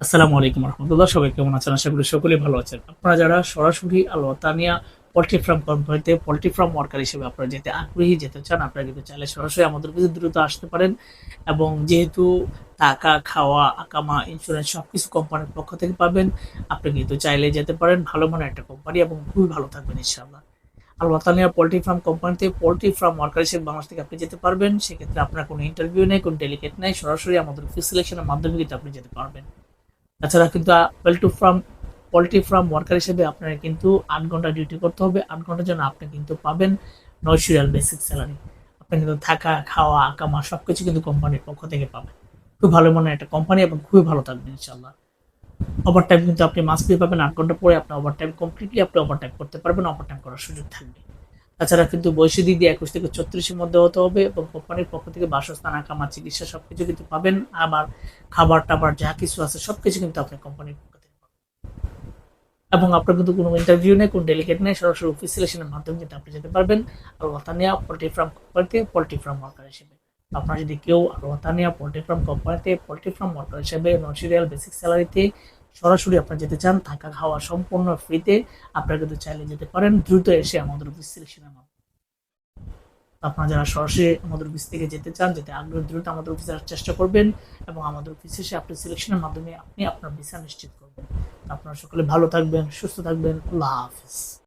আসসালামু আলাইকুম রহমতুল্লাহ। সবাই কেমন আছেন? আশা করি সকলেই ভালো আছেন। আপনারা যারা সরাসরি আল ওয়াতানিয়া পোল্ট্রি ফার্ম কোম্পানিতে পোল্ট্রি ফার্ম ওয়ার্কার হিসেবে আপনারা যেতে আগ্রহী, যেতে চান, আপনারা কিন্তু চাইলে সরাসরি আমাদের কাছে দ্রুত আসতে পারেন। এবং যেহেতু থাকা, খাওয়া, আকামা, ইন্স্যুরেন্স সবকিছু কোম্পানির পক্ষ থেকে পাবেন, আপনি কিন্তু চাইলে যেতে পারেন। ভালো মানের একটা কোম্পানি এবং খুবই ভালো থাকবেন ইনশাআল্লাহ। আল ওয়াতানিয়া পোল্ট্রি ফার্ম কোম্পানিতে পোল্ট্রি ফার্ম ওয়ার্কার হিসেবে বাংলাদেশ থেকে আপনি যেতে পারবেন। সেক্ষেত্রে আপনার কোনো ইন্টারভিউ নেই, কোনো ডেলিগেট নেই, সরাসরি আমাদের অফিস সিলেকশনের মাধ্যমে কিন্তু আপনি যেতে পারবেন। তাছাড়া কিন্তু পোল্ট্রি ফার্ম ওয়ার্কার হিসেবে আপনার কিন্তু ৮ ঘন্টা ডিউটি করতে হবে। ৮ ঘন্টার জন্য আপনি কিন্তু পাবেন ৯০০ রিয়াল বেসিক স্যালারি। আপনি কিন্তু থাকা, খাওয়া, আকামা সবকিছু কিন্তু কোম্পানির পক্ষ থেকে পাবেন। খুব ভালো মানের একটা কোম্পানি এবং খুবই ভালো থাকবেন ইনশাল্লাহ। ওভারটাইম কিন্তু আপনি মাস্ট বি পাবেন। ৮ ঘন্টা পরে আপনি ওভারটাইম কমপ্লিটলি আপনি ওভারটাইম করতে পারবেন, ওভারটাইম করার সুযোগ থাকবে। তাছাড়া কিন্তু বয়সের দিক দিয়ে ২১ থেকে ৩৬-এর মধ্যে হতে হবে এবং কোম্পানির পক্ষ থেকে বাসস্থান, আকামা, চিকিৎসা সবকিছু কিন্তু পাবেন। আবার খাবার-টাবার যা কিছু আছে সবকিছু কিন্তু আপনি কোম্পানির পক্ষ থেকে পাবেন। এবং আপনার কিন্তু কোনো ইন্টারভিউ নেই, কোনো ডেলিগেট নেই, সরাসরি অফিস সিলেকশনের মাধ্যমে কিন্তু আপনি যেতে পারবেন আল ওয়াতানিয়া পোল্ট্রি ফার্ম কোম্পানিতে পোল্ট্রি ফার্ম ওয়ার্কার হিসেবে। আপনার যদি কেউ আল ওয়াতানিয়া পোল্ট্রি ফার্ম কোম্পানিতে পোল্ট্রি ফার্ম ওয়ার্কার হিসেবে ৯০০ রিয়াল বেসিক স্যালারিতে সরাসরি আপনার যেতে চান, থাকা খাওয়া সম্পূর্ণ ফ্রিতে, আপনারা কিন্তু চাইলে যেতে পারেন দ্রুত এসে আমাদের অফিস সিলেকশনের মাধ্যমে। আপনারা যারা সরাসরি আমাদের অফিস থেকে যেতে চান, যেতে আগ্রহ, দ্রুত আমাদের অফিসে আসার চেষ্টা করবেন এবং আমাদের অফিসে এসে আপনি সিলেকশনের মাধ্যমে আপনি আপনার ভিসা নিশ্চিত করবেন। আপনারা সকলে ভালো থাকবেন, সুস্থ থাকবেন। আল্লাহ হাফিজ।